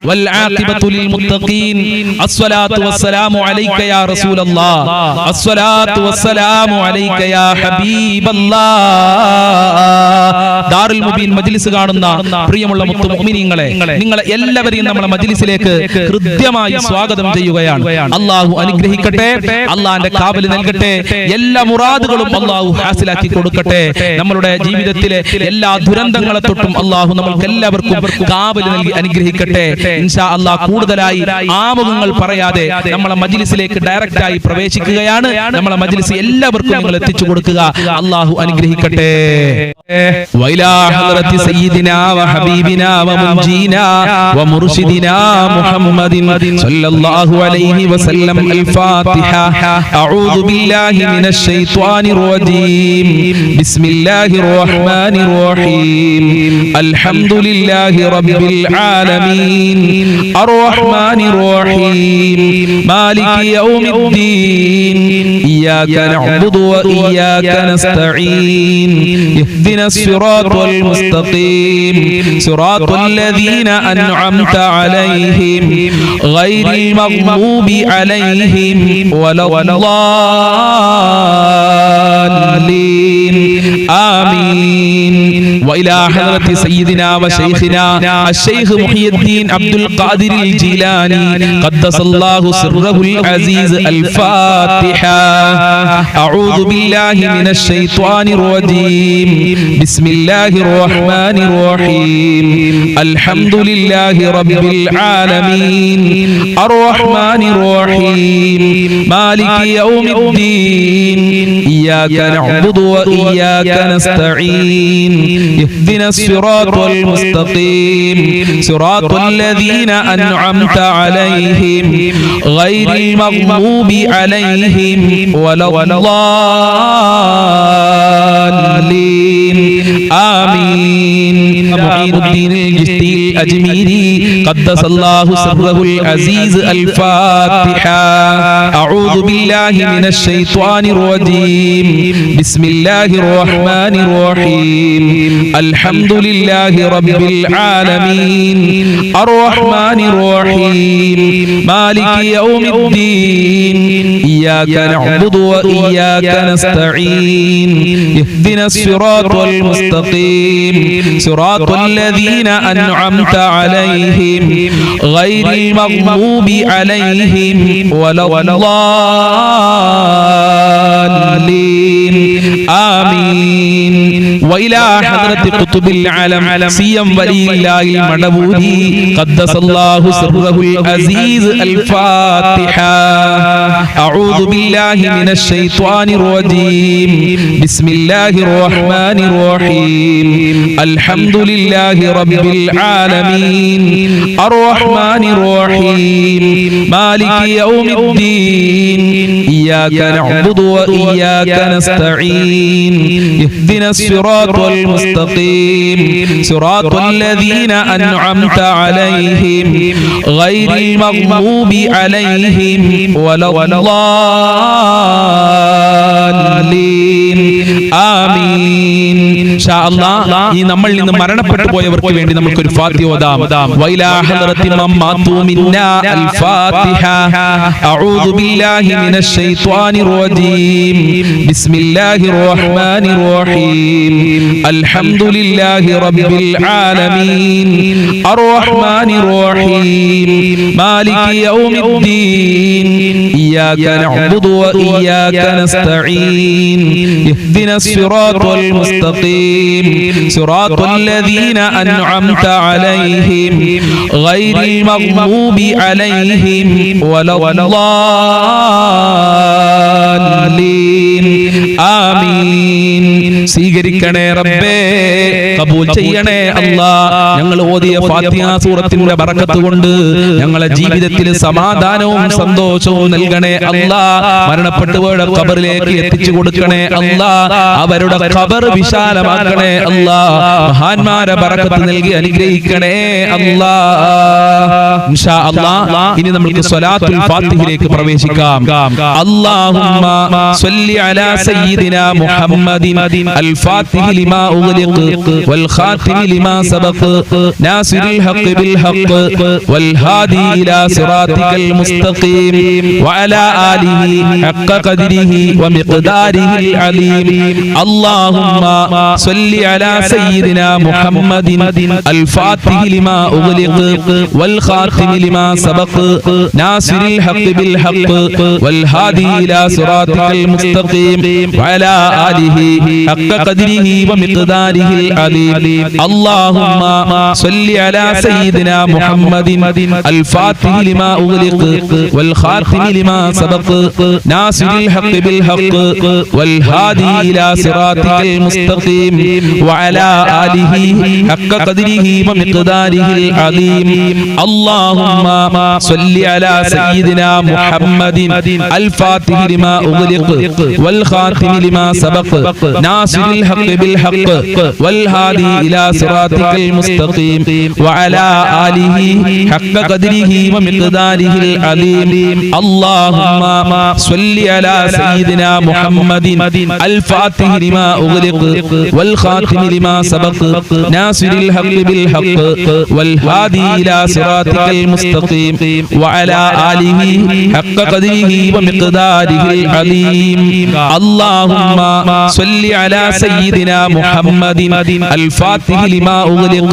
والعاقبة للمتقين الصلاة والسلام عليك يا رسول الله الصلاة والسلام عليك يا حبيب الله ദാറുൽ മുബീൻ മജ്ലിസ് കാണുന്ന പ്രിയമുള്ള മുത്തു മുഅ്മിനീങ്ങളെ, നിങ്ങളെ എല്ലാവരെയും നമ്മുടെ മജ്ലിസിലേക്ക് ഹൃദ്യമായി സ്വാഗതം ചെയ്യുകയാണ്. അല്ലാഹു അനുഗ്രഹിക്കട്ടെ, അല്ലാഹുവിന്റെ കാവൽ നൽകട്ടെ, എല്ലാ മുറാദുകളും അല്ലാഹു ഹാസിലാക്കി കൊടുക്കട്ടെ. നമ്മുടെ ജീവിതത്തിലെ എല്ലാ ദുരന്തങ്ങളെ തൊട്ടും അല്ലാഹു നമുക്ക് എല്ലാവർക്കും കാവൽ നൽകി അനുഗ്രഹിക്കട്ടെ. ഇൻഷാ അല്ലാഹ് കൂടുതലായി ആമുഖങ്ങൾ പറയാതെ നമ്മളെ മജ്ലിസിലേക്ക് ഡയറക്റ്റ് ആയി പ്രവേശിക്കുകയാണ്. നമ്മളെ മജ്ലിസ് എല്ലാവർക്കും നിങ്ങൾ എത്തിച്ചു കൊടുക്കുക. അല്ലാഹു അനുഗ്രഹിക്കട്ടെ. وإلى حضرة سيدنا وحبيبنا ومنجينا ومرشدنا محمد صلى الله عليه وسلم الفاتحة. أعوذ بالله من الشيطان الرجيم. بسم الله الرحمن الرحيم. الحمد لله رب العالمين الرحمن الرحيم مالك يوم الدين إياك نعبد وإياك نستعين اهدنا الصراط المستقيم صراط الذين أنعمت عليهم غير المغضوب عليهم ولا الضالين آمين. وإلى حضرة سيدنا وشيخنا الشيخ محي الدين عبد القادر الجيلاني قدس الله سره العزيز الفاتحة. أعوذ بالله من الشيطان الرجيم. بسم الله الرحمن الرحيم. الحمد لله رب العالمين الرحمن الرحيم مالك يوم الدين إياك نعبد وإياك نستعين اهدنا الصراط المستقيم صراط الذين أنعمت عليهم غير المغضوب عليهم ولا الضالين آمين. معين الدين الجشتي الأجميري قدس الله سره العزيز الفاتحة. أعوذ بالله من الشيطان الرجيم. بسم الله الرحمن الرحيم. الحمد لله رب العالمين الرحمن الرحيم مالك يوم الدين إياك نعبد وإياك نستعين اهدنا الصراط المستقيم صراط الذين أنعمت عليهم غير المغضوب عليهم ولا الضالين آمين. وإلى حضرة قطب العالم سيم ولي الله المدبوري قدس الله سره العزيز الفاتحة. أعوذ بالله من الشيطان الرجيم. بسم الله الرحمن الرحيم. الحمد لله رب العالمين الرحمن الرحيم مالك يوم الدين إياك نعبد وإياك نستعين اهدنا الصراط المستقيم صراط الذين أنعمت عليهم غير المغضوب عليهم ولا الضالين آمين. إن شاء الله ഈ നമ്മളിൽ നിന്ന് മരണപ്പെട്ടു പോയവർക്ക് വേണ്ടി നമുക്ക് ഒരു ഫാത്തിഹ ഓതാം. വൈലാ ഹദ്റത്തി മമ്മാതു മിന്നാ അൽ ഫാത്തിഹ. അഊദു ബില്ലാഹി മിനശ് ശൈത്വാനിർ റജീം. ബിസ്മില്ലാഹിർ റഹ്മാനിർ റഹീം. അൽഹംദുലില്ലാഹി റബ്ബിൽ ആലമീൻ അർറഹ്മാനിർ റഹീം മാലികി യൗമിദ്ദീൻ ഇയ്യാക നഅ്ബുദു വ ഇയ്യാക നസ്തഈൻ ഇഹ്ദിനസ് സിറാത്തൽ മുസ്തഖീം صراط الذين أنعمت عليهم غير المغضوب عليهم ولا الضالين آمين. സ്വീകരിക്കണേ റബ്ബേ, കബൂൽ ചെയ്യണേ അല്ലാഹ്. ഞങ്ങൾ ഓതിയ ഫാത്തിഹ സൂറത്തിന്റെ ബറക്കത്ത് കൊണ്ട് ഞങ്ങളെ ജീവിതത്തിൽ സമാധാനവും സന്തോഷവും നൽകണേ അല്ലാഹ്. മരണപ്പെട്ടവരുടെ ഖബറിലേക്ക് എത്തിച്ചു കൊടുക്കണേ അല്ലാഹ്. അവരുടെ ഖബർ വിശാലമാക്കണേ അല്ലാഹ്. മഹാന്മാരെ ബറക്കത്ത് നൽകി അനുഗ്രഹിക്കണേ അല്ലാഹ്. ഇൻഷാ അല്ലാഹ് ഇനി നമുക്ക് സ്വലാത്തുൽ ഫാത്തിഹയിലേക്ക് പ്രവേശിക്കാം. അല്ലാഹുമ്മ സ്വല്ലി അലാ സയ്യിദിനാ മുഹമ്മദിൻ അൽ ഫാത്തിഹി ലിമാ ഉഗ്ലിഖ് വൽ ഖാതിമി ലിമാ സബഖ നാസിറിൽ ഹഖ് ബിൽ ഹഖ് വൽ ഹാദി ഇലാ സിറാതികൽ മുസ്തഖീം വഅലാ ആലിഹി ഹഖ്ക ഖദ്രിഹി വമിഖ്ദാരിഹിൽ അലീം. അല്ലാഹുമ്മ സ്വല്ലി അലാ സയ്യിദിനാ മുഹമ്മദിൻ അൽ ഫാത്തിഹി ലിമാ ഉഗ്ലിഖ് വൽ ഖാതിമി ലിമാ സബഖ നാസിറിൽ ഹഖ് ബിൽ ഹഖ് വൽ ഹാദി ഇലാ സിറാതികൽ മുസ്തഖീം വഅലാ ആലിഹി ഹഖ്ക ഖദ്രിഹി വമിഖ്ദാരിഹിൽ അലീം. അല്ലാഹുമ്മ സ്വല്ലി അലാ സയ്യിദിനാ മുഹമ്മദിൻ അൽ ഫാത്തിഹി ലിമാ ഉഗ്ലിഖ് വൽ ഖാതിമി ലിമാ സബഖ നാസിറിൽ ഹഖ് ബിൽ ഹഖ് വൽ ഹാദി ഇലാ സിറാതികൽ മുസ്തഖീം വഅലാ ആലിഹി ഹഖ്ക ഖദ്രിഹി വമിഖ്ദാരിഹിൽ അലീം. اللهم صل على سيدنا محمد الفاتح لما أغلق والخاتم لما سبق ناصر الحق بالحق والهادي إلى صراطك المستقيم وعلى آله حق قدره ومقداره العظيم. اللهم صل على سيدنا محمد الفاتح لما أغلق والخاتم لما سبق ناصر الحق بالحق والهادي إلى صراطك المستقيم وعلى آله حق قدره ومقداره العظيم. اللهم صل على سيدنا محمد الفاتح لما أغلق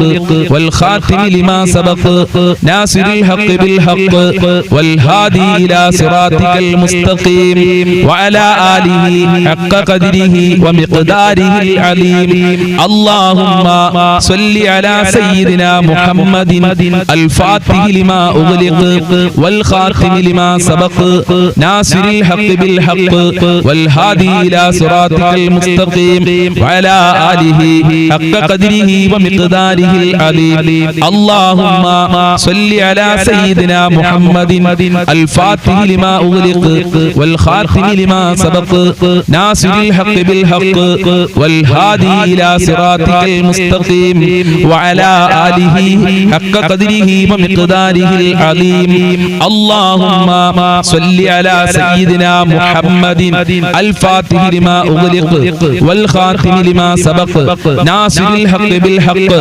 والخاتم لما سبق ناصر الحق بالحق والهادي إلى صراطك المستقيم وعلى آله حق قدره ومقداره العظيم. اللهم صل على سيدنا محمد الفاتح لما أغلق والخاتم لما سبق ناصر الحق بالحق والهادي إلى صراطك المستقيم وعلى آله حق قدره ومقداره العظيم. اللهم صل على سيدنا محمد الفاتح لما أغلق والخاتم لما سبق ناصر الحق بالحق والهادي إلى صراطك المستقيم وعلى آله حق قدره ومقداره العظيم. اللهم صل على سيدنا محمد الفاتح لما أغلق والخاتم لما سبق ناصر الحق بالحق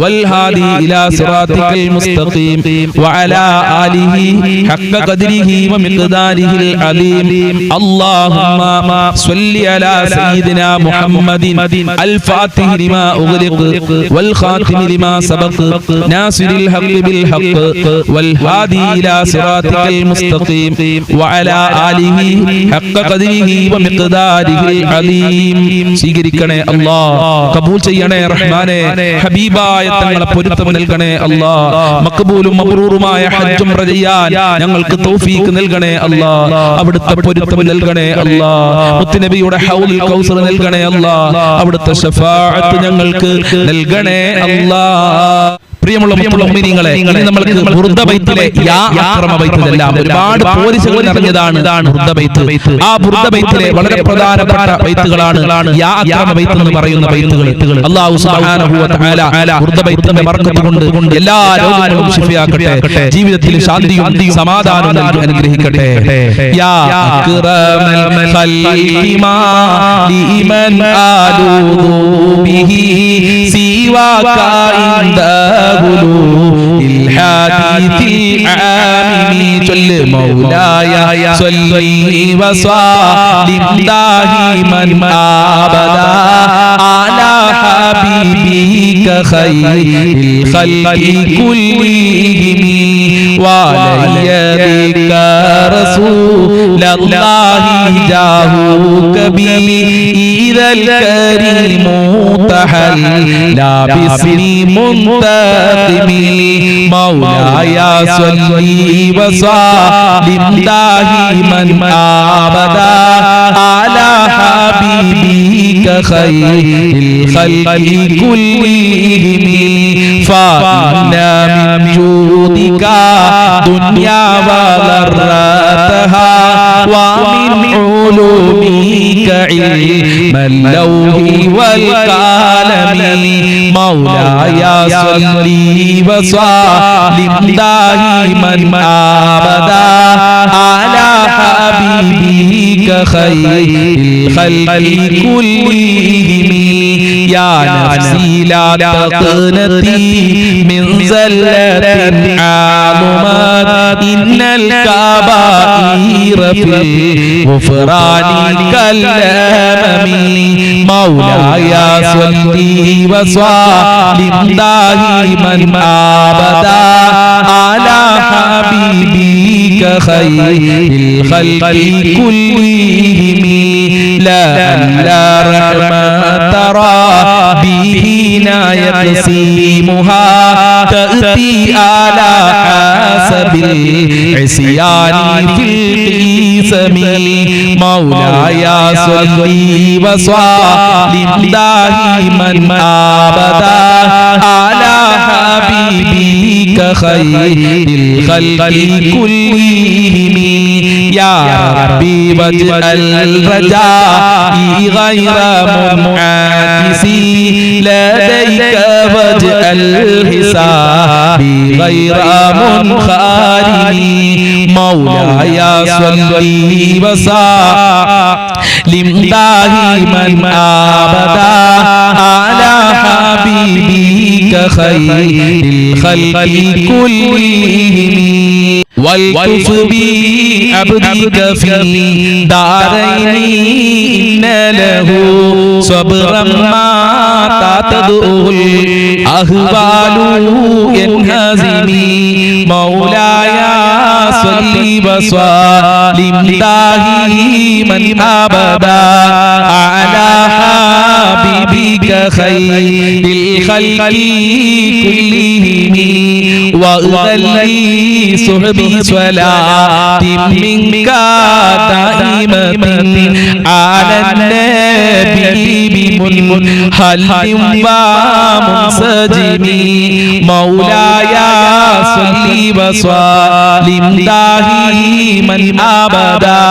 والهادي إلى صراطك المستقيم وعلى آله حق قدره ومقداره العظيم. اللهم صل على سيدنا محمد الفاتح لما أغلق والخاتم لما سبق ناصر الحق بالحق والهادي إلى صراطك المستقيم وعلى آله حق قدره ومقداره العظيم. സ്വീകരിക്കണേ അല്ലാഹ്, കബൂൽ ചെയ്യണേ റഹ്മാനേ, ഹബീബായ തങ്ങളെ പൊരുത്തം നൽകണേ അല്ലാഹ്. മഖ്ബൂലും മബ്റൂറുമായ ഹജ്ജും ഉംറ ചെയ്യാൻ ഞങ്ങൾക്ക് തൗഫീഖ് നൽകണേ അല്ലാഹ്. അവിടുത്തെ പൊരുത്തം നൽകണേ അല്ലാഹ്. മുത്തുനബിയുടെ ഹൗലുൽ കൗസർ നൽകണേ അല്ലാഹ്. അവിടുത്തെ ശഫാഅത്ത് ഞങ്ങൾക്ക് നൽകണേ അല്ലാഹ്. പ്രിയമുള്ള മുഅ്മിനീങ്ങളെ, ഇനി നമ്മൾക്ക് ബുർദ ബൈത്തിലെ യാ അക്രമ ബൈത്തിലെല്ലാം ഒരുപാട് പോരിശകൾ നിറഞ്ഞതാണ് ബുർദ ബൈത്ത്. ആ ബുർദ ബൈത്തിലെ വളരെ പ്രധാനപ്പെട്ട ബൈത്തുകളാണ് യാ അക്രമ ബൈത്ത് എന്ന് പറയുന്ന ബൈത്തുകൾ. അല്ലാഹു സുബ്ഹാനഹു വ തആല ബുർദ ബൈത്തിന്റെ ബർക്കത്ത് കൊണ്ട് എല്ലാ രോഗങ്ങളും ശിഫയാക്കട്ടെ, ജീവിതത്തിൽ ശാന്തിയും സമാധാനവും നൽകി അനുഗ്രഹിക്കട്ടെ. യാ അക്രമൽ ഖൽഖി മാ ലിമൻ ആലൂദു ബിഹി സിവാക ഇൻദ الحديث العامي صل مولاي صل وسلم دائما ابدا على حبيبك خير الخلق كلهم وليدك رسول الله جاهوك به إذا الكريم تحلى باسم منتقم مولاي صل وسلم دائما ابدا على حبيبك خير الخلق كلهم فإن من جودك دنيا وغرتها ومن علومك علم اللوح والقلم مولاي صل وسلم دائما أبدا على حبيبك خير الخلق كلهم يا نفسي لا تقنطي من زلة عظمت إن الكبائر في الغفران كالأمم مولاي صل وسلم دائما أبدا على حبيبك خير الخلق كلهم لا رحمة ترى بهنا يقسمها تأتي على حسب العصيان في القسم مولاي صل وسلم دائما أبدا على حبيبك خير الخلق كلهم يا ربي واجعل رجائي غير منعكس لديك واجعل حسابي غير منخرم مولاي صل وسلم دائما أبدا على حبيبك خير الخلق كلهم والطف بعبدك في دارين إن له صبرا ما تدعو الأهوال ينهزم مولاي صل وسلم دائما أبدا على حبيبك خير الخلق كلهم وأغلي صحبي صلاة منك دائمة على النبي بمنهل ومنسجم مولاي صل وسلم دائما أبدا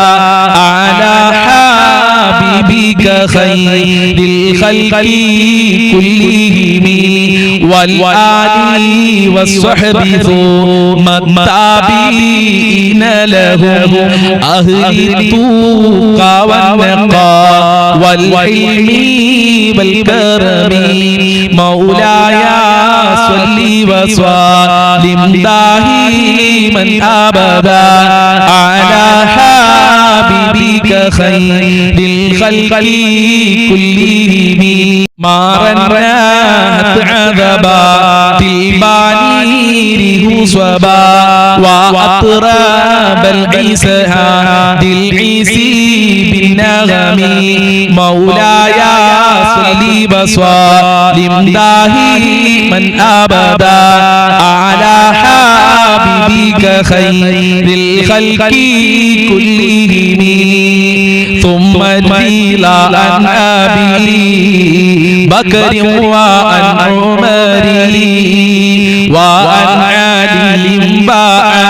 على حبيبك خير الخلق كلهم والآل والصحب ثم التابعين لهم أهل التقى والنقى والعلم والكرم مولاي صل وسلم دائما أبدا على حبيبك خير الخلق كلهم ما رنات عذبات البعير هصبا وأطراب العيسى العيسي بالنغم مولاي صل وسلم دائما أبدا على حبيبك خير الخلق كلهم ثم الجيل عن أبي بكر وعن عمر وعن علي وعن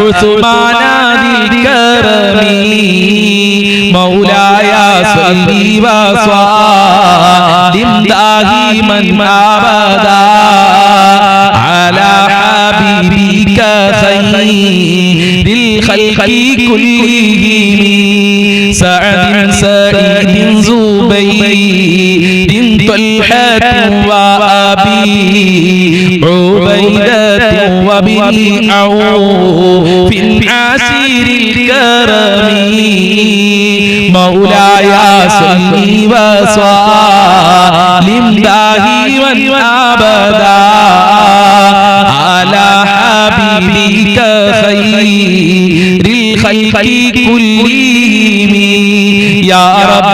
عثمان ذي الكرم مولاي صل وسلم دائما أبدا على حبيبك خير الخلق كلهم سعد سعيد زبيد طلحة وأبي عبيدة وابن عوف عسير الكرم مولاي صل وسلم دائما أبدا على حبيبك خير الخلق كلهم يا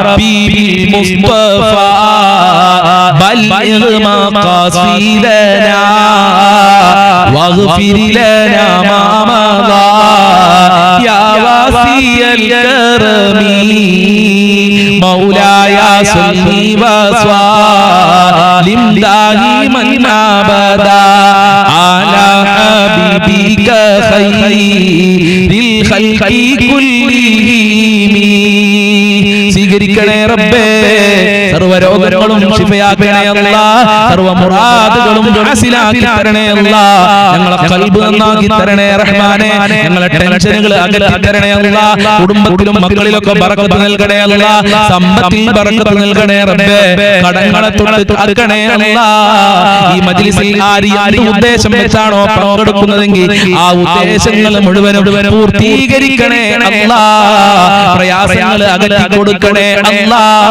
ربي بالمصطفى بلغ مقاصدنا واغفر لنا ما مضى يا واسع الكرم مولاي صل وسلم دائما أبدا على حبيبك خير ഖൽഖി കുല്ലിഹിം സ്വീകരിക്കണേ റബ്ബേ സർവ്വ രോഗങ്ങളും ശിഫയാക്കണേ അല്ലാഹ് സർവ്വ മുറാദുകളും ഹാസിലാക്കി തരണേ അല്ലാഹ് ഞങ്ങളെ ഖൽബ് നന്നാക്കി തരണേ റഹ്മാനേ ഞങ്ങളെ ടെൻഷനുകൾ അകറ്റി തരണേ അല്ലാഹ് കുടുംബത്തിലും മക്കളിലൊക്കെ ബറക്കത്ത് നൽകണേ അല്ലാഹ് സമ്പത്തിൽ ബറക്കത്ത് നൽകണേ റബ്ബേ കടങ്ങളെ തൊട്ട് കാക്കണേ അല്ലാഹ് ഈ മജ്ലിസിൽ ആര് ഉദ്ദേശം വെച്ചാണോ പങ്കെടുക്കുന്നതെങ്കിൽ ആ ഉദ്ദേശങ്ങൾ മുഴുവനും പൂർത്തീകരിക്കണേ അല്ലാഹ് പ്രയാസങ്ങൾ അകറ്റി കൊടുക്കണേ അല്ലാഹ്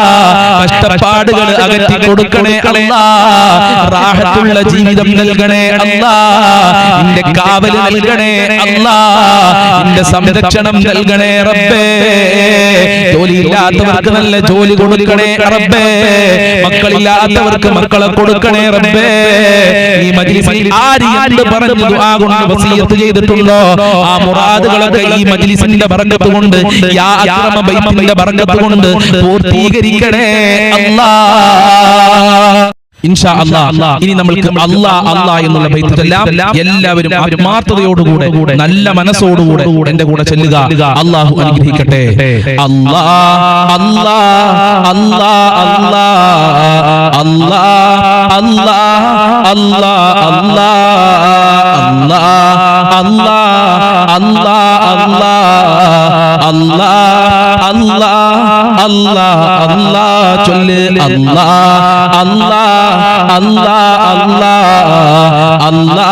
കഷ്ടപ്പാടുകൾ അകറ്റി കൊടുക്കണേ അല്ലാഹ് റാഹത്തുള്ള ജീവിതം നൽകണേ അല്ലാഹ് നിന്റെ കാവൽ നൽകണേ അല്ലാഹ് നിന്റെ സംരക്ഷണം നൽകണേ റബ്ബേ ജോലിയില്ലാത്തവർക്ക് നല്ല ജോലി കൊടുക്കണേ റബ്ബേ മക്കളില്ലാത്തവർക്ക് മക്കളെ കൊടുക്കണേ റബ്ബേ ഈ മജ്ലിസിൽ ആര് എന്ത് പറഞ്ഞു ദുആ കൊണ്ട് വസിയത്ത് ചെയ്തിട്ടുണ്ടോ ആ മുറാദുകളൊക്കെ ഈ മജ്ലിസിന്റെ ബറക്കത്ത് കൊണ്ട് യാ അക്രമ ബൈത്തിന്റെ ബറക്കത്ത് കൊണ്ട് പൂർത്തീകരിക്കണേ അല്ലാഹ് ഇൻഷാ അല്ലാഹ് ഇനി നമുക്ക് അല്ലാഹ് എന്നുള്ള ബൈത്തെല്ലാം എല്ലാവരും ആത്മാർത്ഥതയോടുകൂടെ നല്ല മനസ്സോടുകൂടെ എന്റെ കൂടെ ചൊല്ലുക അല്ലാഹു അനുഗ്രഹിക്കട്ടെ അല്ലാഹ് അല്ലാഹ് അല്ലാഹ് അല്ലാഹ് അല്ലാഹ് അല്ലാഹ് അല്ലാഹ് അല്ലാഹ് അല്ലാഹ് അല്ലാഹ് അല്ലാഹ് അല്ലാഹ് അല്ലാഹ് ചൊല്ല് അല്ലാഹ് അല്ലാഹ് Allah Allah Allah Allah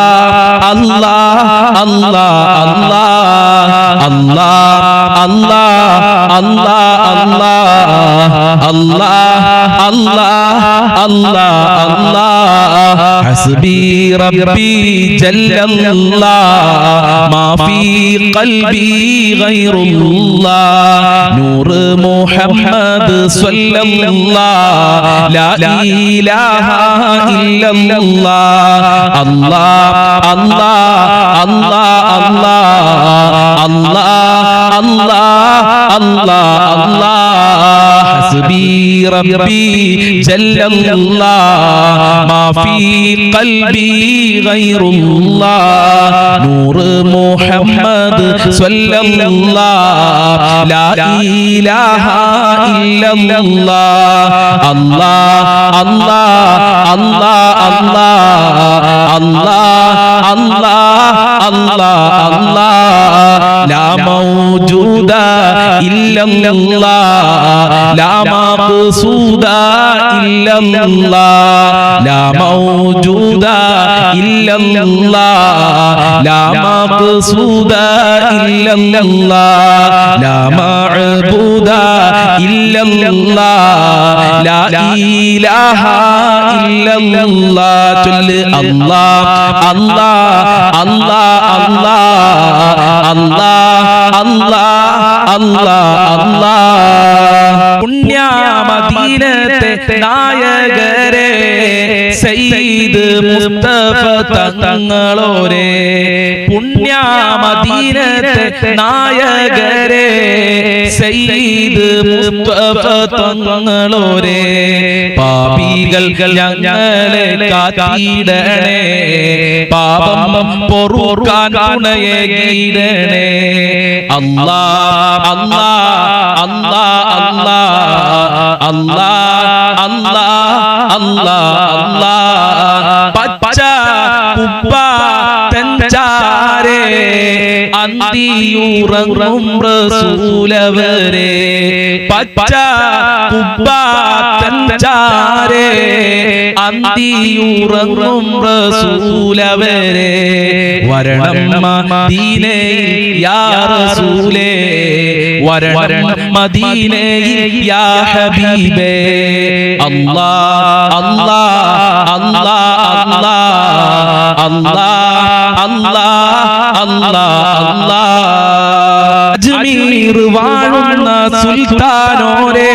Allah Allah Allah Allah Allah Allah Allah Allah Allah hasbi rabbi jallallah ma fi qalbi ghayrullah nur muhammad sallallah la ilaha illallah Allah Allah Allah Allah Allah Allah Allah Allah hasbi rabbi jallallah ma fi qalbi ghayrullah nur muhammad sallallah la ilaha illallah Allah Allah Allah Allah Allah Allah Allah Allah la mawjuda illa Allah la maqsuda illa Allah la mawjuda illa Allah la maqsuda illa Allah la ma'buda illa Allah la ilaha illallah ചൊല്ല് അല്ലാഹ് അല്ലാഹ് അല്ലാഹ് അല്ലാഹ് അല്ലാഹ് അല്ലാഹ് അല്ലാഹ് പുണ്യ മദീനത്തെ നായകരെ സയ്യിദ് മുസ്തഫ തങ്ങളോരെ പുണ്യ മദീനത്തെ നായകരെ സയ്യിദ് മുസ്തഫ തങ്ങളോരെ പാപികൾ ഞങ്ങളെ കാത്തിടണേ പാപം പൊറുക്കാൻ തുണയേകിടണേ അല്ലാഹ് അല്ലാഹ് അല്ലാഹ് അല്ലാഹ് അല്ലാഹ് അല്ലാഹ് അല്ലാഹ് പച്ച കുപ്പ തഞ്ചാരേ അന്തിയുറങ്ങും റസൂലവരെ പച്ച കുപ്പ തഞ്ചാരേ അന്തിയുറങ്ങും റസൂലവരെ വരണം മദീനയിൽ യാ റസൂലേ വരണം മദീനയിൽ യാ ഹബീബേ അല്ലാഹ് അല്ലാഹ് അല്ലാഹ് അല്ലാഹ് അല്ലാഹ് അല്ലാഹ് അല്ലാഹ് അജ്മീർ വാഴുന്ന സുൽത്താനോരേ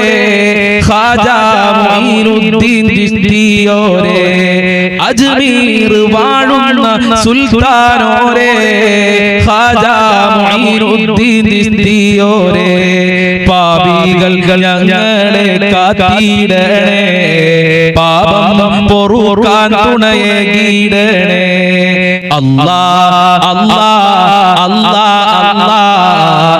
ഖാജാ മൊയ്നുദ്ദീൻ ചിശ്തിയോരേ അജ്മീർ വാഴുന്ന സുൽത്താനോരേ ഖാജാ മൊയ്നുദ്ദീൻ ചിശ്തിയോരേ പാപികൾ ഞങ്ങളെ കാത്തിടണേ പാപം പൊറുക്കാൻ തുണയേകിടണേ അല്ലാഹ് അല്ലാഹ് അല്ലാഹ്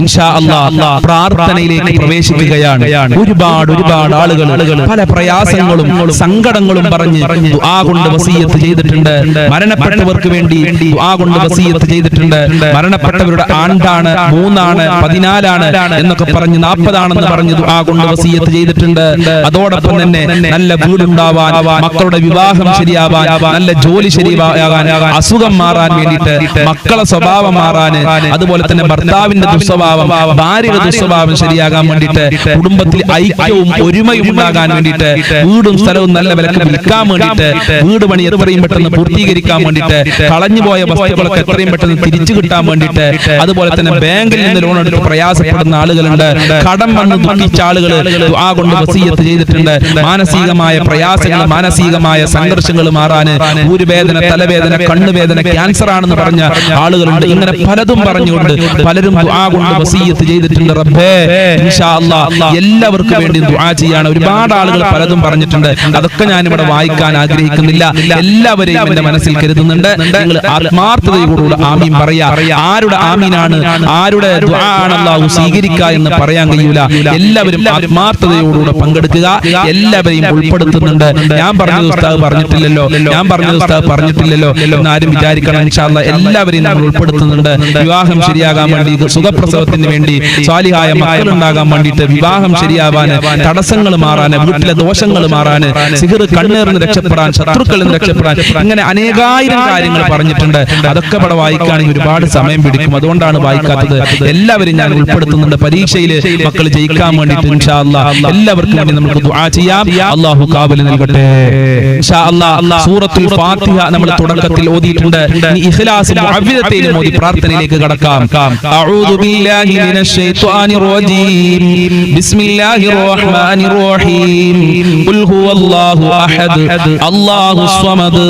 ഇൻഷാ അല്ലാഹ് പ്രാർത്ഥനയിലേക്ക് പ്രവേശിക്കുകയാണ്. ഒരുപാട് ആളുകൾ പല പ്രയാസങ്ങളും സങ്കടങ്ങളും പറഞ്ഞ് ദുആ കൊണ്ട് വസിയത്ത് ചെയ്തിട്ടുണ്ട്. മരണപ്പെട്ടവർക്ക് വേണ്ടി ദുആ കൊണ്ട് വസിയത്ത് ചെയ്തിട്ടുണ്ട്. മരണപ്പെട്ടവരുടെ ആണ്ടാണ്, 3 14 എന്നൊക്കെ പറഞ്ഞ് 40 ആണെന്ന് പറഞ്ഞ് ദുആ കൊണ്ട് വസിയത്ത് ചെയ്തിട്ടുണ്ട്. അതോടൊപ്പം തന്നെ നല്ല വീടുണ്ടാവാൻ, മക്കളുടെ വിവാഹം ശരിയാവാൻ, നല്ല ജോലി ശരിയാകാൻ, അസുഖം മാറാൻ വേണ്ടിയിട്ട്, മക്കളെ സ്വഭാവം മാറാൻ, അതുപോലെ തന്നെ ഭർത്താവിന്റെ ദുസ്വഭാവം, ഭാര്യയുടെ ദുസ്വഭാവം ശരിയാകാൻ വേണ്ടിയിട്ട്, കുടുംബത്തിൽ ഐക്യവും ഒരുമയും ഉണ്ടാകാൻ വേണ്ടിയിട്ട്, വീടും സ്ഥലവും നല്ല വിലക്ക് വിൽക്കാൻ വേണ്ടിയിട്ട്, വീട് പണി എത്രയും പെട്ടെന്ന് പൂർത്തീകരിക്കാൻ വേണ്ടിയിട്ട്, കളഞ്ഞുപോയ വസ്തുക്കളൊക്കെ എത്രയും പെട്ടെന്ന് തിരിച്ചു കിട്ടാൻ വേണ്ടിയിട്ട്, അതുപോലെ തന്നെ ബാങ്കിൽ നിന്ന് ലോൺ എടുത്ത് പ്രയാസപ്പെടുന്ന ആളുകളുണ്ട്, കടം വന്ന് ദുഃഖിച്ച ആളുകൾ ദുആ കൊണ്ട് വസിയത്ത് ചെയ്തിട്ടുണ്ട്. മാനസികമായ പ്രയാസങ്ങൾ, മാനസികമായ സംഘർഷങ്ങൾ മാറാൻ, ഊരുവേദന, തലവേദന, കണ്ണുവേദന, ക്യാൻസർ ആണെന്ന് പറഞ്ഞ ആളുകളുണ്ട്. ഇങ്ങനെ പലതും പറഞ്ഞുകൊണ്ട് പലരും ദുആ കൊണ്ട് വസിയത്ത് ചെയ്തിട്ടുണ്ട്. റബ്ബേ ഇൻഷാ അല്ലാഹ് എല്ലാവർക്കും വേണ്ടി ദുആ ചെയ്യാണ്. ഒരുപാട് ആളുകൾ പലതും പറഞ്ഞിട്ടുണ്ട്. അതൊക്കെ ഞാൻ ഇവിടെ വായിക്കാൻ ആഗ്രഹിക്കുന്നില്ല. എല്ലാവരെയും എന്റെ മനസ്സിൽ കരുതുന്നുണ്ട്. നിങ്ങൾ ആത്മാർത്ഥതയോടുകൂടി ആമീൻ പറയാ. ആരുടെ ആമീനാണ്, ആരുടെ ദുആ ആണ് അല്ലാഹു സ്വീകരിക്കുക എന്ന് പറയാൻ കഴിയൂല. എല്ലാവരും ആത്മാർത്ഥതയോടുകൂടി പങ്കെടുക്കുക. എല്ലാവരെയും ഉൾപ്പെടുത്തുന്നുണ്ട്. ഞാൻ പറഞ്ഞത് ഉസ്താദ് പറഞ്ഞിട്ടില്ലല്ലോ എന്നാരും വിചാരിക്കണം. ഇൻഷാ അല്ലാഹ് എല്ലാവരെയും നമ്മൾ ഉൾപ്പെടുത്തുന്നുണ്ട്. വിവാഹം ശരിയാകാൻ വേണ്ടി, സുഖപ്രസവത്തിന് വേണ്ടി, സ്വാലിഹായ മക്കൾ ഉണ്ടാകാൻ വേണ്ടിയിട്ട്, വിവാഹം ശരിയാവാൻ, തടസ്സങ്ങൾ മാറാൻ, വീട്ടിലെ ദോഷങ്ങൾ മാറാൻ, സിഹർ കണ്ണേറിന് രക്ഷപ്പെടാൻ, ശത്രുക്കളിൽ നിന്ന് രക്ഷപ്പെടാൻ, ഇങ്ങനെ അനേകായിരം കാര്യങ്ങൾ പറഞ്ഞിട്ടുണ്ട്. അതൊക്കെ ഇവിടെ വായിക്കുകയാണെങ്കിൽ ഒരുപാട് സമയം പിടിക്കും. അതുകൊണ്ടാണ് വായിക്കാത്തത്. എല്ലാവരും ഞാൻ ഉൾപ്പെടുത്തുന്നുണ്ട്. പരീക്ഷയിൽ മക്കൾ ജയിക്കാൻ വേണ്ടിയിട്ട് ഇൻഷാ അല്ലാഹ് എല്ലാവർക്കും വേണ്ടി നമുക്ക് ദുആ ചെയ്യാം. അല്ലാഹു ഖബൂൽ നൽകട്ടെ ഇൻഷാ അല്ലാഹ്. സൂറത്തുൽ ഫാത്തിഹ നമ്മൾ തുടക്കത്തിൽ ഓതിയിട്ടുണ്ട്. ഇനി ഇഖ്ലാസ് മുഅവ്വിദതയിലും ഓതി പ്രാർത്ഥനയിലേക്ക് കടക്കാം. അഊദു ബില്ലാഹി മിനശ് ശൈത്വാനിർ റജീം. ബിസ്മില്ലാഹിർ റഹ്മാനിർ റഹീം. ഖുൽ ഹുവല്ലാഹു അഹദ് അല്ലാഹുസ് സ്വമദ്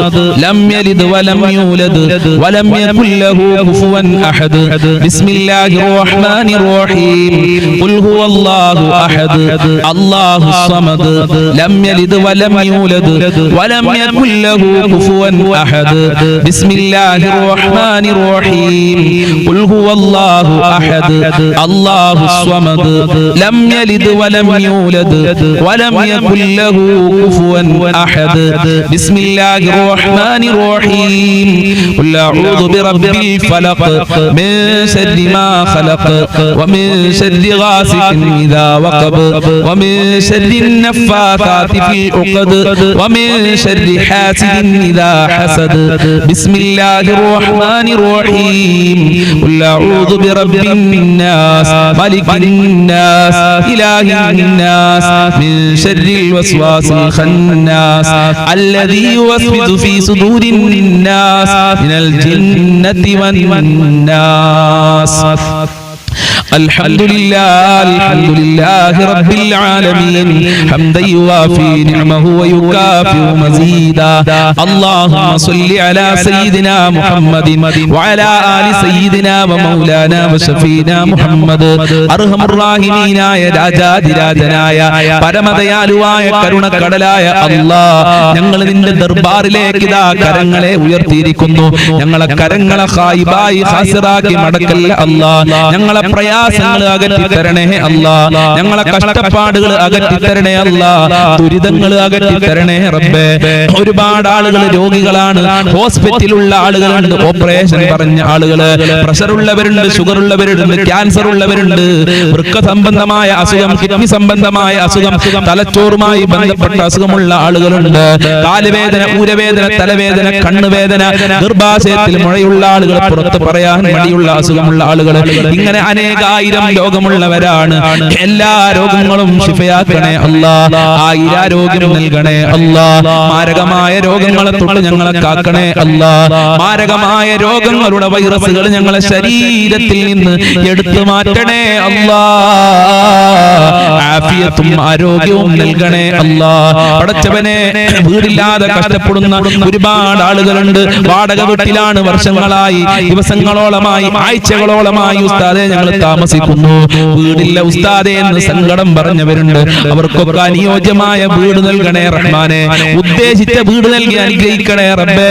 ലം യലിദ് വലം യൂലദ് വലം യകുൽ ലഹു കുഫുവൻ അഹദ്. ബിസ്മില്ലാഹിർ റഹ്മാനിർ റഹീം. ഖുൽ ഹുവല്ലാഹു അഹദ് അല്ലാഹുസ് സ്വമദ് ലം യലിദ് വലം യൂലദ് വലം യകുൽ ലഹു കുഫുവൻ അഹദ്. ബിസ്മില്ലാഹിർ റഹ്മാനിർ റഹീം. ഖുൽ ഹുവല്ലാഹു അഹദ് അല്ലാഹുസ് സ്വമദ് ലം യലിദ് വലം യൂലദ് വലം യകുൽ ലഹു കുഫുവൻ അഹദ്. ബിസ്മില്ലാഹിർ റഹ്മാനിർ റഹീം. ഖുൽ അഊദു ബിറബ്ബിൽ ഫലഖ് മിൻ ശർരി മാ ഖലഖ് വമിൻ ശർരി ഗാസിഖിൻ ഇദാ വഖബ് വമിൻ ശർരി النفاثات في العقد ومن شر حاسد إذا حسد. بسم الله الرحمن الرحيم. قل أعوذ برب الناس ملك الناس إله الناس من شر الوسواس الخناس الذي يوسوس في صدور الناس من الجنة والناس. الحمد لله رب العالمين حمدا يوافي نعمه ويكافئ مزيدا. اللهم صل على سيدنا محمد وعلى آل سيدنا ومولانا وشفينا محمد. أرحم الراحمين ആയ രാജാധിരാജനായ പരമദയാലുവായ കരുണക്കടലായ അല്ലാഹ്, ഞങ്ങൾ നിന്റെ ദർബാറിലേക്ക് ഇതാ കരങ്ങളെ ഉയർത്തിയിരിക്കുന്നു. ഞങ്ങളെ കരങ്ങളെ ഖായിബായി ഖാസിറാക്കി മടക്കല്ല അല്ലാഹ്. ഞങ്ങളെ പ്രയാസങ്ങൾ അകറ്റി തരണേ അല്ലാഹ്. ഞങ്ങളെ കഷ്ടപ്പാടുകൾ അകറ്റി തരണേ അല്ലാഹ്. ദുരിതങ്ങൾ അകറ്റി തരണേ റബ്ബേ. ഒരുപാട് ആളുകൾ രോഗികളാണ്. ഹോസ്പിറ്റലിലുള്ള ആളുകളുണ്ട്, ഓപ്പറേഷൻ പറഞ്ഞ ആളുകള്, പ്രഷർ ഉള്ളവരുണ്ട്, ഷുഗർ ഉള്ളവരുണ്ട്, ക്യാൻസർ ഉള്ളവരുണ്ട്, വൃക്ക സംബന്ധമായ അസുഖം, കിഡ്നി സംബന്ധമായ അസുഖം, തലച്ചോറുമായി ബന്ധപ്പെട്ട അസുഖമുള്ള ആളുകളുണ്ട്. കാലുവേദന, ഊരവേദന, തലവേദന, കണ്ണുവേദന, ഗർഭാശയത്തിൽ മുഴയുള്ള ആളുകൾ, പുറത്ത് പറയാൻ മടിയുള്ള അസുഖമുള്ള ആളുകൾ, ഇങ്ങനെ അനേകായിരം രോഗമുള്ളവരാണ്. എല്ലാ രോഗങ്ങളും ശിഫയാക്കണേ അല്ലാഹ്. ആയിരാരോഗ്യം നൽകണേ അല്ലാഹ്. മാരകമായ രോഗങ്ങളെ തൊട്ട് ഞങ്ങളെ കാക്കണേ അല്ലാഹ്. മാരകമായ രോഗങ്ങളുടെ വൈറസുകൾ ഞങ്ങളെ ശരീരത്തിൽ നിന്ന് എടുത്തു മാറ്റണേ അല്ലാഹ്. ആഫിയത്തും ആരോഗ്യവും നൽകണേ അല്ലാഹ്. പടച്ചവനെ, വീടില്ലാതെ കഷ്ടപ്പെടുന്ന ഒരുപാട് ആളുകളുണ്ട്. വാടക വീട്ടിലാണ് വർഷങ്ങളായി, ദിവസങ്ങളോളമായി, ആഴ്ചകളോളമായി ഉസ്താദേ ഞങ്ങൾ താമസിക്കുന്നു. വീടില്ല ഉസ്താദേ എന്ന് സങ്കടം പറഞ്ഞവരുണ്ട്. അവർക്കൊക്കെ അനുയോജ്യമായ വീട് നൽകണേ റഹ്മാനെ. ഉദ്ദേശിച്ച വീട് നൽകി അനുഗ്രഹിക്കണേ റബ്ബേ.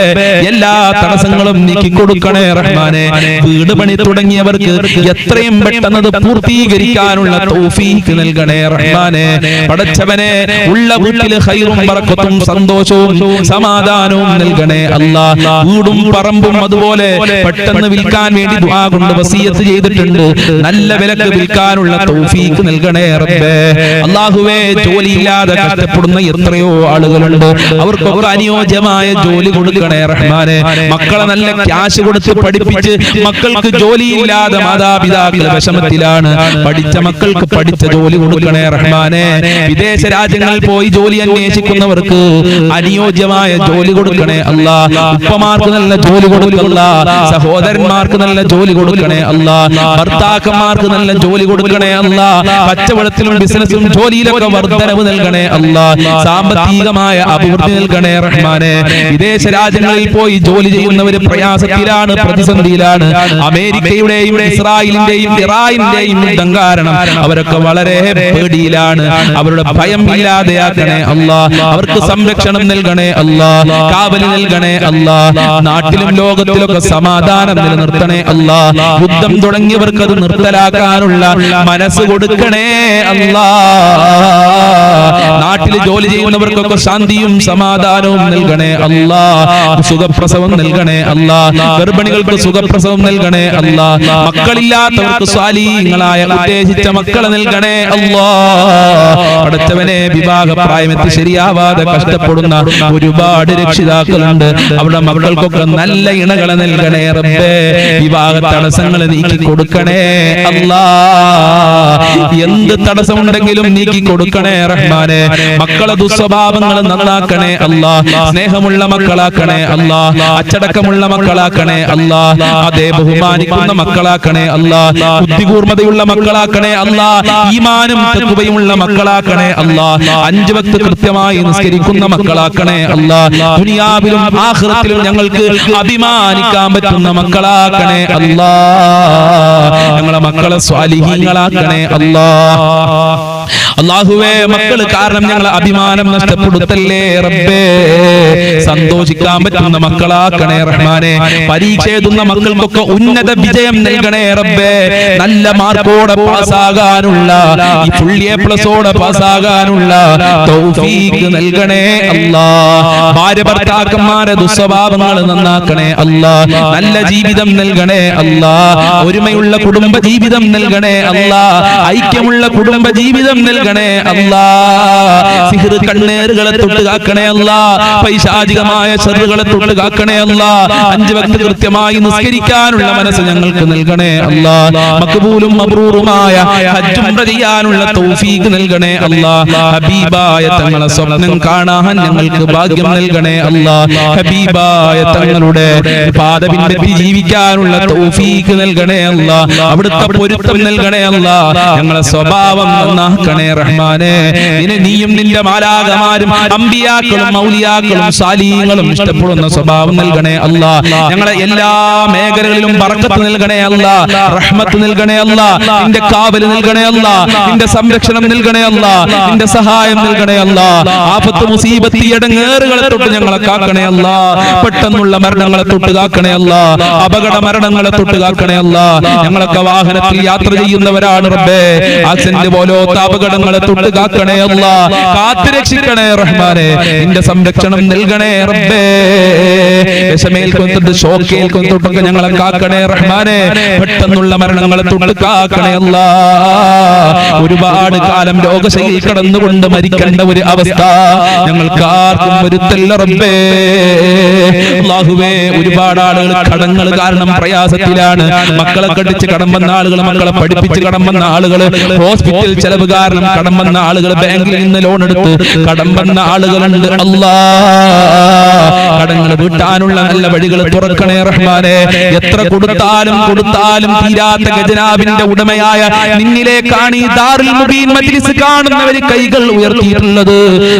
എല്ലാ തടസ്സങ്ങളും നീക്കി കൊടുക്കണേ റഹ്മാനെ. വീട് പണി തുടങ്ങിയവർക്ക് എത്രയും പെട്ടെന്ന് പൂർത്തീകരിക്കാനുള്ള തൗഫീഖ് നൽകണേ റഹ്മാനെ. പടച്ചവനെ, ഉള്ള വീട്ടിൽ ഖൈറും ബറക്കത്തും സന്തോഷവും സമാധാനവും നൽകണേ അല്ലാഹ്. വീടും പറമ്പും അതുപോലെ പെട്ടെന്ന് വിൽക്കാൻ വേണ്ടി ദുആ കൊണ്ട് വസിയത്ത് ചെയ്തിട്ടുണ്ട്. നല്ല വിലക്ക് വിൽക്കാനുള്ള തൗഫീഖ് നൽകണേ റബ്ബേ. അല്ലാഹുവേ, ജോലിയില്ലാതെ കഷ്ടപ്പെടുന്ന എത്രയോ ആളുകളുണ്ട്. അവർക്കൊക്കെ അനുയോജ്യമായ ജോലി കൊടുക്കണേ റഹ്മാനെ. മക്കളെ നല്ല ക്യാഷ് കൊടുത്ത് പഠിപ്പിച്ച് മക്കൾക്ക് ജോലിയില്ലാതെ മാതാപിതാക്കൾ വിഷമത്തിലാണ്. പഠിച്ച മക്കൾക്ക് പഠിച്ച ജോലി കൊടുക്കണേ റഹ്മാനെ. വിദേശ രാജ്യങ്ങളിൽ പോയി ജോലി അന്വേഷിക്കുന്നവർക്ക് അനുയോജ്യമായ ജോലി കൊടുക്കണേ അല്ലാഹ്. ഉപ്പമാർക്ക് നല്ല ജോലി കൊടുക്കല്ല, സഹോദരന്മാർക്ക് നല്ല ജോലി കൊടുക്കണേ അല്ലാഹ്. ഭർത്താക്കന്മാർക്ക് നല്ല ജോലി കൊടുക്കണേ അല്ലാഹ്. കച്ചവടത്തിലും ബിസിനസ്സിലും ജോലിയിലൊക്കെ വർധനവ് നൽകണേ അല്ലാഹ്. സാമ്പത്തികമായ അഭിവൃദ്ധി നൽകണേ റഹ്മാനെ. വിദേശ രാജ്യങ്ങളിൽ പോയി ജോലി ചെയ്യുന്നവര് പ്രയാസത്തിലാണ്, പ്രതിസന്ധിയിലാണ്. അമേരിക്കയുടെയും ഇസ്രായേലിന്റെയും ഇറാനിന്റെയും യുദ്ധം കാരണം അവരൊക്കെ വളരെ പേടിയിലാണ്. അവരുടെ ഭയം ഇല്ലാതെയാക്കണേ അല്ലാഹ്. അവർക്ക് സംരക്ഷണം നൽകണേ അല്ലാഹ്. കാവൽ നൽകണേ അല്ലാഹ്. നാട്ടിലും ലോകത്തിലൊക്കെ സമാധാനം നിലനിർത്തണേ അല്ലാഹ്. യുദ്ധം തുടങ്ങിയവർക്ക് അത് നിർത്തലാക്കാനുള്ള മനസ്സ് കൊടുക്കണേ അല്ലാഹ്. നാട്ടിൽ ജോലി ചെയ്യുന്നവർക്കൊക്കെ ശാന്തിയും സമാധാനവും നൽകണേ അല്ലാഹ്. സുഖപ്രസവം നൽകണേ അല്ലാഹ്. ഗർഭിണികൾക്ക് സുഖപ്രസവം നൽകണേ അല്ലാഹ്. മക്കളില്ലാത്തവർക്ക് സ്വാലിഹീങ്ങളായ ഉദ്ദേശിച്ച മക്കളെ നൽകണേ അല്ലാഹ്. അടുത്തവനെ, വിവാഹ പ്രായമെത്തി ശരിയാവാതെ കഷ്ടപ്പെടുന്ന ഒരുപാട് രക്ഷിതാക്കളുണ്ട്. അവരുടെ മക്കൾക്കൊക്കെ നല്ല ഇണകളെ നൽകണേ റബ്ബേ. വിവാഹ തടസ്സങ്ങൾ നീക്കി കൊടുക്കണേ അല്ലാഹ്. എന്ത് തടസ്സമുണ്ടെങ്കിലും നീക്കി കൊടുക്കണേ റഹ്മാനെ. മക്കളെ ദുസ്വഭാവങ്ങൾ നന്നാക്കണേ അല്ലാഹ്. സ്നേഹമുള്ള മക്കളാക്കണേ അല്ലാഹ്. അച്ചടക്കമുള്ള മക്കളാക്കണേ അല്ലാഹ്. അതേ ബഹുമാനിക്കുന്ന മക്കളാക്കണേ അല്ലാഹ്. ബുദ്ധികൂർമ്മതയുള്ള മക്കളാക്കണേ അല്ലാഹ്. ഈമാനും തഖ്വയുമുള്ള മക്കളാക്കണേ അല്ലാഹ്. 5 വക്ത് കൃത്യമായി നിസ്കരിക്കുന്ന മക്കളാക്കണേ അല്ലാഹ്. ദുനിയാവിലും ആഖിറത്തിലും ഞങ്ങൾക്ക് അഭിമാനിക്കാൻ പറ്റുന്ന മക്കളാക്കണേ അല്ലാഹ്. ഞങ്ങളെ മക്കളെ സ്വാലിഹീങ്ങളാക്കണേ അല്ലാഹ്. അല്ലാഹുവേ, മക്കൾ കാരണം ഞങ്ങളെ അഭിമാനം നഷ്ടപ്പെടുത്തല്ലേ റബ്ബേ. സന്തോഷിക്കാൻ പറ്റുന്ന മക്കളാക്കണേ റഹ്മാനെ. പരീക്ഷ എഴുതുന്ന മക്കൾക്കൊക്കെ ഉന്നത വിജയം നൽകണേ റബ്ബേ. നല്ല മാർക്കോടെ പാസ്സാകാനുള്ള, ഈ ഫുൾ A+ഓടെ പാസ്സാകാനുള്ള തൗഫീഖ് നൽകണേ അല്ലാഹ്. ഭാര്യ ഭർത്താക്കന്മാരെ ദുസ്വഭാവങ്ങൾ നന്നാക്കണേ അല്ലാഹ്. നല്ല ജീവിതം നൽകണേ അല്ലാഹ്. ഒരുമയുള്ള കുടുംബ ജീവിതം നൽകണേ അല്ലാഹ്. ഐക്യമുള്ള കുടുംബ ജീവിതം നൽകണേ അല്ലാഹ്. സിഹ്ർ കണ്ണേറുകളെ തൊട്ട് കാക്കണേ അല്ലാഹ്. പൈശാചികമായ ശർറുകളെ തൊട്ട് കാക്കണേ അല്ലാഹ്. 5 വക്ത് കൃത്യമായി നിസ്കരിക്കാനുള്ള മനസ്സ് ഞങ്ങൾക്ക് നൽകണേ അല്ലാഹ്. മഖ്ബൂലും മബ്റൂറുമായ ഹജ്ജ് ഉംറ ചെയ്യാനുള്ള തൗഫീഖ് നൽകണേ അല്ലാഹ്. ഹബീബായ തങ്ങളെ സ്വപ്നം കാണാൻ ഞങ്ങൾക്ക് ഭാഗ്യം നൽകണേ അല്ലാഹ്. ഹബീബായ തങ്ങളുടെ പാത പിൻപറ്റി ജീവിക്കാനുള്ള തൗഫീഖ് നൽകണേ അല്ലാഹ്. അവിടുത്തെ പൊരുത്തം നൽകണേ അല്ലാഹ്. ഞങ്ങളെ സ്വഭാവം നന്നാക്കണേ റഹ്മാനെ. നീയും നിന്റെ മാലാഖമാരും അമ്പിയാക്കളും മൗലിയാക്കളും സാലിഹീങ്ങളും ഇഷ്ടപ്പെടുന്ന സ്വഭാവം നൽകണേ അല്ലാഹ്. ഞങ്ങളെ എല്ലാ മേഖലകളിലും ബർക്കത്ത് നൽകണേ അല്ലാഹ്. റഹ്മത്ത് നൽകണേ അല്ലാഹ്. നിന്റെ കാവൽ നൽകണേ അല്ലാഹ്. നിന്റെ സംരക്ഷണം നൽകണേ അല്ലാഹ്. നിന്റെ സഹായം നൽകണേ അല്ലാഹ്. ആപത്ത് മുസീബത്ത് ഇടങ്ങേറുകളെ തൊട്ട് ഞങ്ങളെ കാക്കണേ അല്ലാഹ്. പെട്ടെന്നുള്ള മരണങ്ങളെ തൊട്ട് കാക്കണേ അല്ലാഹ്. അപകട മരണങ്ങളെ തൊട്ട് കാക്കണേ അല്ലാഹ്. ഞങ്ങളൊക്കെ വാഹനത്തിൽ യാത്ര ചെയ്യുന്നവരാണ് റബ്ബേ. ആക്സിഡന്റ് പോലത്തെ അപകടങ്ങളെ തൊട്ട് കാക്കണേ അല്ലാഹ്. കാത്തു രക്ഷിക്കണേ റഹ്മാനെ. നിന്റെ സംരക്ഷണം നൽകണേ റബ്ബേ. വിഷമേൽക്കൊണ്ടിട്ട് ഷോക്കേൽക്കൊണ്ടിട്ടൊക്കെ ഞങ്ങളെ കാക്കണേ റഹ്മാനെ. പെട്ടെന്നുള്ള മരണങ്ങളെ തൊട്ട് കാക്കണേ അല്ലാഹ്. ഒരുപാട് കാലം രോഗശൈലിയിൽ കടന്നുകൊണ്ട് മരിക്കേണ്ട ഒരു അവസ്ഥ ഞങ്ങൾക്ക് ആർക്കും വരുത്തല്ല റബ്ബേ. അല്ലാഹുവേ, ഒരുപാട് ആളുകൾ കടങ്ങൾ കാരണം പ്രയാസത്തിലാണ്. മക്കളെ കടിച്ച് കടം വന്ന ആളുകൾ, മക്കളെ പഠിപ്പിച്ച് കടം വന്ന ആളുകൾ, ഹോസ്പിറ്റൽ ചെലവ് കാരണം കടം വന്ന ആളുകൾ, ബാങ്കിൽ നിന്ന് ലോൺ എടുത്ത് കടം വന്ന ആളുകളുണ്ട് അല്ലാഹ്. കടങ്ങൾ വീട്ടാനുള്ള നല്ല വഴികൾ തുറക്കണേ റഹ്മാനെ. എത്ര കൊടുത്താലും തീരാത്ത ഖജനാവിന്റെ ഉടമയായ നിന്നിലേക്കാണ് ഈ ദാറുൽ മുബീൻ മജ്ലിസ് കാണുന്നവര് കൈകൾ ഉയർത്തിയിട്ടുള്ളത്.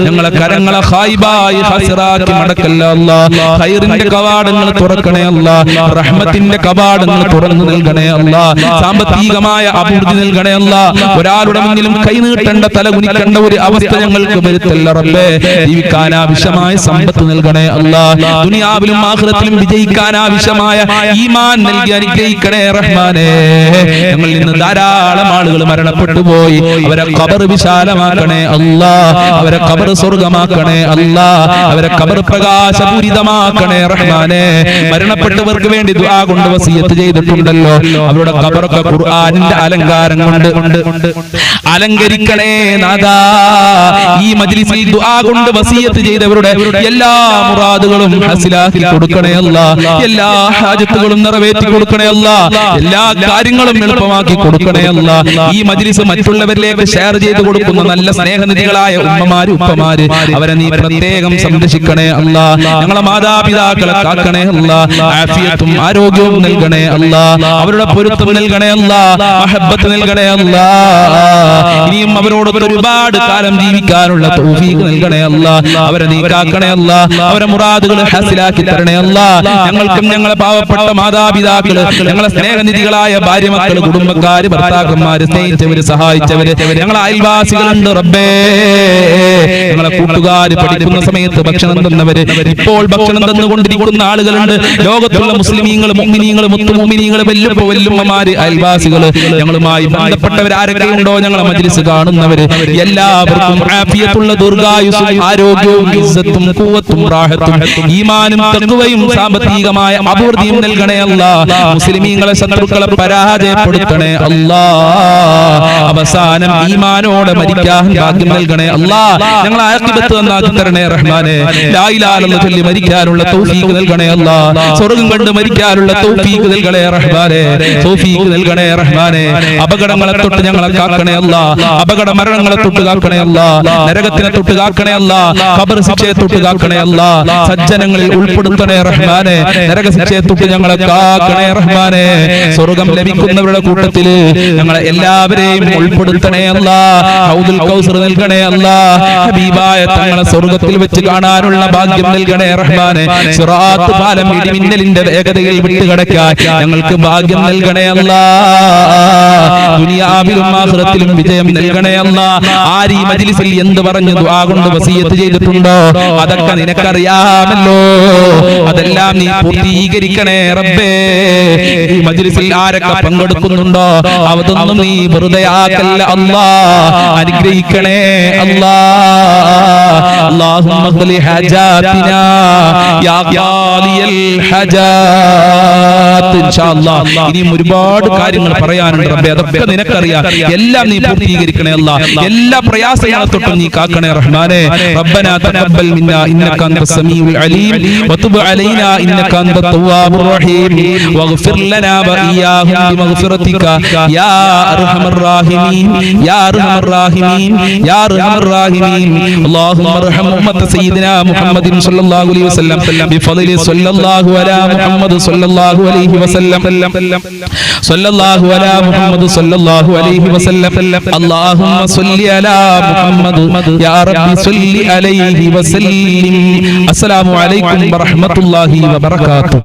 ഞങ്ങളെ കരങ്ങളെ ഖായിബായി ഹസിറാക്കി മടക്കല്ല അല്ലാഹ്. ഖൈറിന്റെ കവാടങ്ങൾ തുറക്കണേ അല്ലാഹ്. റഹ്മത്തിന്റെ കവാടങ്ങൾ തുറന്നു നൽകണേ അല്ലാഹ്. സാമ്പത്തികമായ അഭിവൃദ്ധി നൽകണേ അല്ലാഹ്. ഒരാളുടെ മുന്നിലും കൈ നീട്ടേണ്ട തല കുനിക്കേണ്ട ഒരു അവസ്ഥ ഞങ്ങൾക്ക് വരുത്തല്ല റബ്ബേ. ജീവിക്കാൻ ആവശ്യമായ സമ്പത്ത് നൽകണേ അല്ലാഹ്. ദുനിയാവിലും ആഖിറത്തിലും വിജയിക്കാൻ ആവശ്യമായ ഈമാൻ നൽകി അനുഗ്രഹിക്കണേ റഹ്മാനേ. ഞങ്ങളിൽ നിന്ന് ധാരാളം ആളുകൾ മരണപ്പെട്ടു പോയി. അവരെ ഖബർ വിശാലമാക്കണേ അല്ലാഹ്. അവരെ ഖബർ സ്വർഗ്ഗമാക്കണേ അല്ലാഹ്. അവരെ ഖബർ പ്രകാശപൂരിതമാക്കണേ റഹ്മാനേ. മരണപ്പെട്ടവർക്ക് വേണ്ടി ദുആ കൊണ്ട് വസിയത്ത് ചെയ്തിട്ടുണ്ടല്ലോ, അവരുടെ ഖബറൊക്കെ ഖുർആനിന്റെ അലങ്കാരം കൊണ്ട് അലങ്കരിക്കണേ നാദാ. ഈ മജ്ലിസിൽ ദുആ കൊണ്ട് വസിയത്ത് ചെയ്തവരുടെ എല്ലാ മുറാദുകളും ഹസിലാക്കി കൊടുക്കണേ അല്ലാഹ്. എല്ലാ ഹാജത്തുകളും നിറവേറ്റി കൊടുക്കണേ അല്ലാഹ്. എല്ലാ കാര്യങ്ങളും എളുപ്പമാക്കി കൊടുക്കണേ അല്ലാഹ്. ഈ മജ്ലിസ് മറ്റുള്ളവരിലേക്ക് ഷെയർ ചെയ്ത് കൊടുക്കുന്ന നല്ല സ്നേഹനിധികളായ ഉമ്മമാര് ഉപ്പമാര് അവരെ നീ പ്രത്യേകം സംരക്ഷിക്കണേ അല്ലാഹ്. ഞങ്ങളെ മാതാപിതാക്കളെ കാക്കണേ അല്ലാഹ്. ആഫിയത്തും ആരോഗ്യവും നൽകണേ അല്ലാഹ്. അവരുടെ പൊരുത്തം നൽകണേ അല്ലാഹ്. മഹബ്ബത്ത് നൽകണേ അല്ലാഹ്. ഇനിയും അവരോട് ഒരുപാട് കാലം ജീവിക്കാനുള്ള തൗഫീഖ് നൽകണേ അല്ലാഹ്. അവരെ നീ കാക്കണേ അല്ലാഹ്. അവരെ മുറാദുകൾ ഹാസിലാക്കി തരണേ അല്ലാഹ്. ഞങ്ങൾക്കും ഞങ്ങളെ പാവപ്പെട്ട മാതാപിതാക്കള്, ഞങ്ങളെ സ്നേഹനിധികളായ ഭാര്യ മക്കള്, കുടുംബക്കാര്, ഭർത്താക്കന്മാര്, സ്നേഹിച്ചവര്, സഹായിച്ചവര്, ഞങ്ങളെ അയൽവാസികളുണ്ട് റബ്ബേ. ഞങ്ങളെ കൂട്ടുകാര്, പഠിക്കുന്ന സമയത്ത് ഭക്ഷണം തന്നവര്, ഇപ്പോൾ ഭക്ഷണം തന്നുകൊണ്ടിരിക്കുന്ന ആളുകളുണ്ട്. ലോകത്തുള്ള മുസ്ലിമീങ്ങൾ, മുഅ്മിനീങ്ങൾ, മുത്തുമുഅ്മിനീങ്ങൾ, വല്ലുമ്മമാര്, അയൽവാസികള്, ഞങ്ങളുമായി ബന്ധപ്പെട്ടവർ ആരൊക്കെയുണ്ടോ ഞങ്ങളെ മജ്ലിസ് കാണുന്നവര് എല്ലാവർക്കും ആഫിയത്തുള്ള ദീർഘായുസ്സും ആരോഗ്യവും ഇസ്സത്തും ഖുവത്തും റാഹത്തും ഈമാനും തഖ്വയും സാമ്പത്തികമായ അഭിവൃദ്ധിയും നൽകണേ അല്ലാഹ്. മുസ്ലിമീങ്ങളെ ശത്രുക്കളെ പരാജയപ്പെടുത്തണേ അല്ലാഹ്. അവസാനം ഈമാനോടെ മരിക്കാൻ ഭാഗ്യം നൽകണേ അല്ലാഹ്. ഞങ്ങളെ ആഖിബത്ത് നന്നാക്കി തരണേ റഹ്മാനേ. ലാ ഇലാഹ ഇല്ലല്ലാഹ് ചൊല്ലി മരിക്കാനുള്ള തൗഫീഖ് നൽകണേ അല്ലാഹ്. സ്വർഗ്ഗം കണ്ട് മരിക്കാനുള്ള തൗഫീഖ് നൽകണേ റഹ്മാനേ. തൗഫീഖ് നൽകണേ റഹ്മാനേ. അപകടങ്ങളെ തൊട്ട് ഞങ്ങളെ കാക്കണേ അല്ലാഹ്. അപകട മരണങ്ങളെ തൊട്ട് കാക്കണേ അല്ലാഹ്. നരകത്തിനെ തൊട്ട് കാക്കണേ അല്ലാഹ്. ഖബർ ശിക്ഷയെ തൊട്ട് കാക്കണേ അല്ലാഹ്. സജ്ജനങ്ങളിൽ ഉൾപ്പെടുത്തണേ റഹ്മാനേ. നരക ശിക്ഷയെ തൊട്ട് ഞങ്ങളെ കാക്കണേ റഹ്മാനേ. സ്വർഗ്ഗം ലഭിക്കുന്നവരുടെ കൂട്ടത്തിൽ ഞങ്ങളെ എല്ലാവരെയും ഉൾപ്പെടുത്തണേ അല്ലാഹ്. ഹൗദുൽ കൗസർ നൽകണേ അല്ലാഹ്. ഹബീബായ തങ്ങളെ സ്വർഗ്ഗത്തിൽ വെച്ച് കാണാനുള്ള ഭാഗ്യം നൽകണേ റഹ്മാനേ. സിറാത്ത് പാലം ഇടിമിന്നലിന്റെ വേഗതയിൽ വിട്ടുകടക്കാൻ ഞങ്ങൾക്ക് ഭാഗ്യം നൽകണേ അല്ലാഹ്. ദുനിയാവിലും ആഖിറത്തിലും വിജയം നൽകണേ അല്ലാഹ്. ആര് ഈ മജ്ലിസിൽ എന്ത് പറഞ്ഞു ദുആ കൊണ്ട് വസിയത്ത് ചെയ്തിട്ടുണ്ടോ അതൊക്കെ നിനക്കറിയാമല്ലോ. അതെല്ലാം നീ പൂർത്തീകരിക്കണേ റബ്ബേ. ഈ മജ്ലിസിൽ ആരൊക്കെ പങ്കെടുക്കുന്നുണ്ടോ അതൊന്നും നീ വെറുതെ ആക്കല്ല അല്ലാഹ്. അനുഗ്രഹിക്കണേ അല്ലാഹ്. അല്ലാഹുമ്മ ഖ്ലി ഹജാതിനാ യാ ഖാലിയൽ ഹജാത്ത്. ഇൻഷാ അല്ലാഹ് ഇനിയും ഒരുപാട് കാര്യങ്ങൾ പറയാനുണ്ട് റബ്ബേ. അതൊക്കെ നിനക്കറിയാം. എല്ലാം നീ പൂർത്തീകരിക്കണേ അല്ലാഹ്. എല്ലാ പ്രയാസങ്ങളെ തൊട്ടും നീ കാക്കണേ റഹ്മാനേ. റബ്ബനാ തഖബ്ബൽ മിന്നാ ഇന്നക അൻതസ് സമീഉൽ അലീം വതുബ് അലൈനാ ഇന്നക അൻതത് തവ്വാബുർ റഹീം വഗ്ഫിർ ലനാ വഇയ്യാഹും ബിമഗ്ഫിറതിക യാ അർഹമർ റഹീമീൻ യാ അർഹമർ റഹീമീൻ യാ അർഹമർ റഹീമീൻ. അല്ലാഹുമ്മ അർഹം ഉമ്മത സയ്യിദിനാ മുഹമ്മദിൻ സ്വല്ലല്ലാഹു അലൈഹി വസല്ലം ബിഫളലി സ്വല്ലല്ലാഹു അലാ മുഹമ്മദ് സ്വല്ലല്ലാഹു അലൈഹി വസല്ലം സ്വല്ലല്ലാഹു അലാ മുഹമ്മദ് സ്വല്ലല്ലാഹു അലൈഹി വസല്ലം. അല്ലാഹുമ്മ സ്വല്ലി അലാ മുഹമ്മദ് യാ റബ്ബി സ്വല്ലി അലൈഹി വസല്ലിം. അസ്സലാമു അലൈക്കും വറഹ്മത്തുള്ളാഹി വബറകാതുഹു.